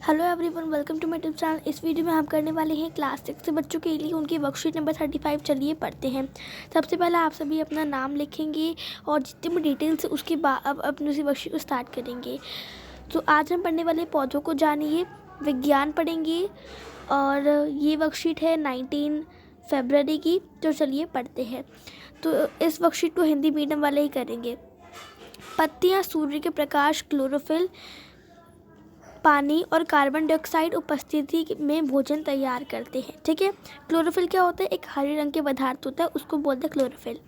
Hello everyone, welcome to my YouTube channel. इस video में हम करने वाले हैं क्लास 6 के बच्चों के लिए उनकी वर्कशीट नंबर 35। चलिए पढ़ते हैं। सबसे पहले आप सभी अपना नाम लिखेंगे और जितनी भी डिटेल्स उसके बाद अब अपनी उसी वर्कशीट को स्टार्ट करेंगे। तो आज हम पढ़ने वाले पौधों को जानिए, विज्ञान पढ़ेंगे और ये वर्कशीट है 19 फरवरी की। तो चलिए पढ़ते हैं। तो इस वर्कशीट को हिंदी मीडियम वाले ही करेंगे। पत्तियाँ सूर्य के प्रकाश, क्लोरोफिल, पानी और कार्बन डाइऑक्साइड उपस्थिति में भोजन तैयार करते हैं। ठीक है, क्लोरोफिल क्या होता है? एक हरे रंग के पदार्थ होता है, उसको बोलते हैं क्लोरोफिल।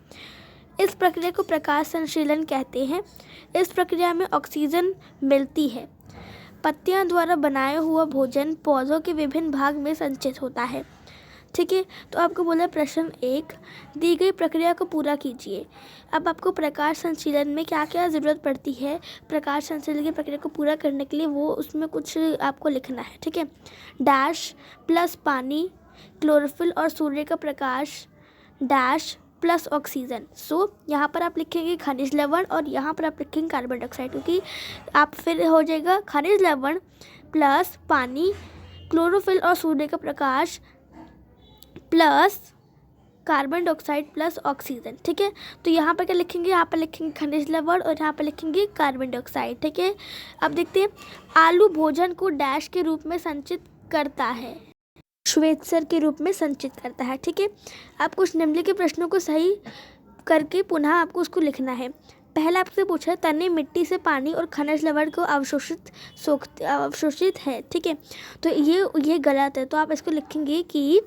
इस प्रक्रिया को प्रकाश संश्लेषण कहते हैं। इस प्रक्रिया में ऑक्सीजन मिलती है। पत्तियां द्वारा बनाया हुआ भोजन पौधों के विभिन्न भाग में संचित होता है। ठीक है, तो आपको बोला प्रश्न 1, दी गई प्रक्रिया को पूरा कीजिए। अब आपको प्रकाश संश्लेषण में क्या क्या ज़रूरत पड़ती है, प्रकाश संश्लेषण की प्रक्रिया को पूरा करने के लिए, वो उसमें कुछ आपको लिखना है। ठीक है, डैश प्लस पानी, क्लोरोफिल और सूर्य का प्रकाश, डैश प्लस ऑक्सीजन। सो यहाँ पर आप लिखेंगे खनिज लवण और यहाँ पर आप लिखेंगे कार्बन डाइऑक्साइड, क्योंकि आप फिर हो जाएगा खनिज लवण प्लस पानी, क्लोरोफिल और सूर्य का प्रकाश plus carbon dioxide plus oxygen. ठीक है, तो यहाँ पर क्या लिखेंगे? यहाँ पर लिखेंगे खनिज लवण और यहाँ पर लिखेंगे कार्बन डाइऑक्साइड। ठीक है, अब देखते हैं। आलू भोजन को डैश के रूप में संचित करता है, श्वेतसर के रूप में संचित करता है। ठीक है, आप कुछ निम्नलिखित प्रश्नों को सही करके पुनः आपको उसको लिखना है। पहला आपसे पूछा है, तने मिट्टी से पानी और खनिज लवण को अवशोषित है। ठीक है, तो ये गलत है, तो आप इसको लिखेंगे कि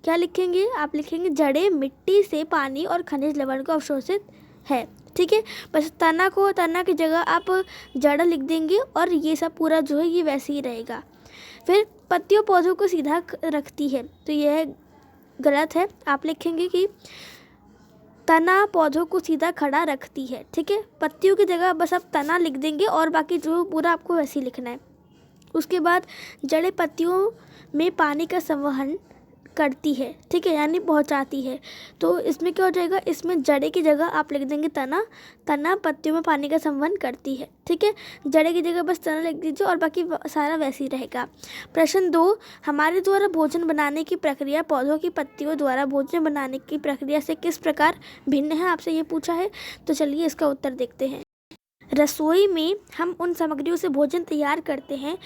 क्या लिखेंगे? आप लिखेंगे जड़ें मिट्टी से पानी और खनिज लवण को अवशोषित है। ठीक है, बस तना की जगह आप जड़ लिख देंगे और ये सब पूरा जो है ये वैसे ही रहेगा। फिर पत्तियों पौधों को सीधा रखती है, तो यह गलत है। आप लिखेंगे कि तना पौधों को सीधा खड़ा रखती है। ठीक है, पत्तियों की जगह बस आप तना लिख देंगे और बाकी जो पूरा आपको वैसे ही लिखना है। उसके बाद जड़ें पत्तियों में पानी का संवहन करती है। ठीक है, यानी पहुंचाती है। तो इसमें क्या हो जाएगा? इसमें जड़े की जगह आप लिख देंगे तना पत्तियों में पानी का संवहन करती है। ठीक है, जड़े की जगह बस तना लिख दीजिए और बाकी सारा वैसे ही रहेगा। प्रश्न 2, हमारे द्वारा भोजन बनाने की प्रक्रिया पौधों की पत्तियों द्वारा भोजन बनाने की प्रक्रिया से किस प्रकार भिन्न है? आपसे ये पूछा है, तो चलिए इसका उत्तर देखते हैं। रसोई में हम उन सामग्रियों से भोजन तैयार करते हैं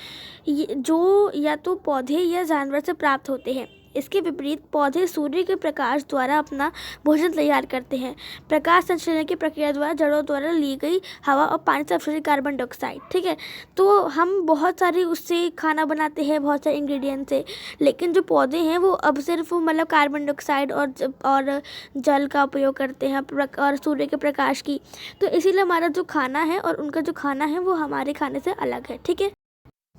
जो या तो पौधे या जानवर से प्राप्त होते हैं। इसके विपरीत पौधे सूर्य के प्रकाश द्वारा अपना भोजन तैयार करते हैं। प्रकाश संश्लेषण की प्रक्रिया द्वारा जड़ों द्वारा ली गई हवा और पानी से अवशोषित कार्बन डाइऑक्साइड। ठीक है, तो हम बहुत सारी उससे खाना बनाते हैं, बहुत सारे इंग्रेडिएंट से, लेकिन जो पौधे हैं वो अब सिर्फ मतलब कार्बन डाइऑक्साइड और जल का उपयोग करते हैं और सूर्य के प्रकाश की। तो इसीलिए हमारा जो खाना है और उनका जो खाना है वो हमारे खाने से अलग है। ठीक है,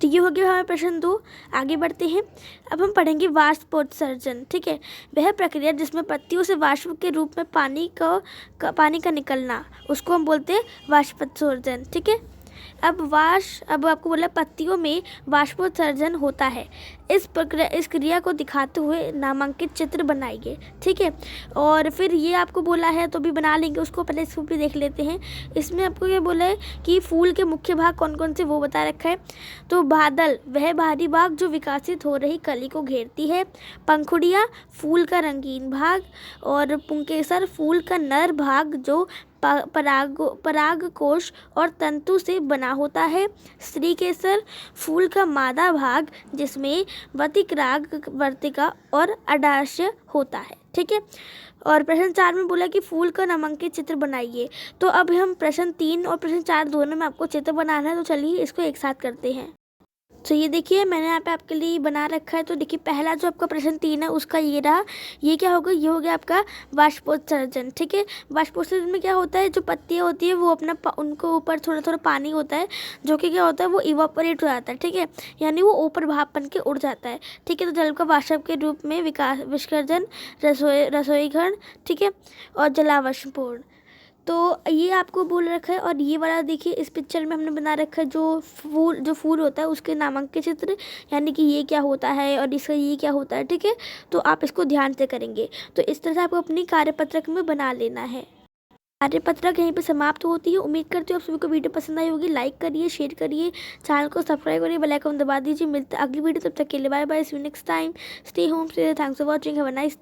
तो ये हो गया हमारा प्रश्न 2। आगे बढ़ते हैं। अब हम पढ़ेंगे वाष्पोत्सर्जन। ठीक है, वह प्रक्रिया जिसमें पत्तियों से वाष्प के रूप में पानी का निकलना, उसको हम बोलते हैं वाष्पोत्सर्जन। ठीक है, अब आपको बोला पत्तियों में वाष्पोत्सर्जन होता है। इस क्रिया को दिखाते हुए नामांकित चित्र बनाइए। ठीक है, और फिर ये आपको बोला है तो भी बना लेंगे उसको, पहले इसको भी देख लेते हैं। इसमें आपको ये बोला है कि फूल के मुख्य भाग कौन कौन से वो बता रखा है। तो बादल वह भारी भाग जो विकसित हो रही कली को घेरती है। पंखुड़ियाँ फूल का रंगीन भाग, और पुंकेसर फूल का नर भाग जो परागकोश और तंतु से बना होता है। स्त्रीकेसर फूल का मादा भाग जिसमें वर्तिका और अंडाशय होता है। ठीक है, और प्रश्न 4 में बोला कि फूल का नामांकित चित्र बनाइए। तो अब हम प्रश्न 3 और प्रश्न 4 दोनों में आपको चित्र बनाना है, तो चलिए इसको एक साथ करते हैं। तो ये देखिए मैंने यहाँ पे आपके लिए बना रखा है। तो देखिए पहला जो आपका प्रश्न 3 है उसका ये रहा। ये क्या होगा? ये हो गया आपका वाष्पोत्सर्जन। ठीक है, वाष्पोत्सर्जन में क्या होता है, जो पत्तियाँ होती है वो अपना उनको ऊपर थोड़ा थोड़ा पानी होता है जो कि क्या होता है, वो इवापोरेट हो जाता है। ठीक है, यानी वो ऊपर भाप बन के उड़ जाता है। ठीक है, तो जल का वाष्प के रूप में विसर्जन, रसोई घर, ठीक है, और जलावशपूर्ण। तो ये आपको बोल रखा है। और ये वाला देखिए इस पिक्चर में हमने बना रखा है जो फूल होता है उसके नामांकित चित्र, यानी कि ये क्या होता है और इसका ये क्या होता है। ठीक है, तो आप इसको ध्यान से करेंगे। तो इस तरह से आपको अपनी कार्यपत्रक में बना लेना है। कार्यपत्रक यहीं पे समाप्त होती है। उम्मीद करती हूँ आप सभी को वीडियो पसंद आई होगी। लाइक करिए, शेयर करिए, चैनल को सब्सक्राइब करिए, बेल आइकन दबा दीजिए। मिलते अगली वीडियो, तब तक के लिए bye bye, see you next time, stay home, stay, thanks for watching, have a nice day.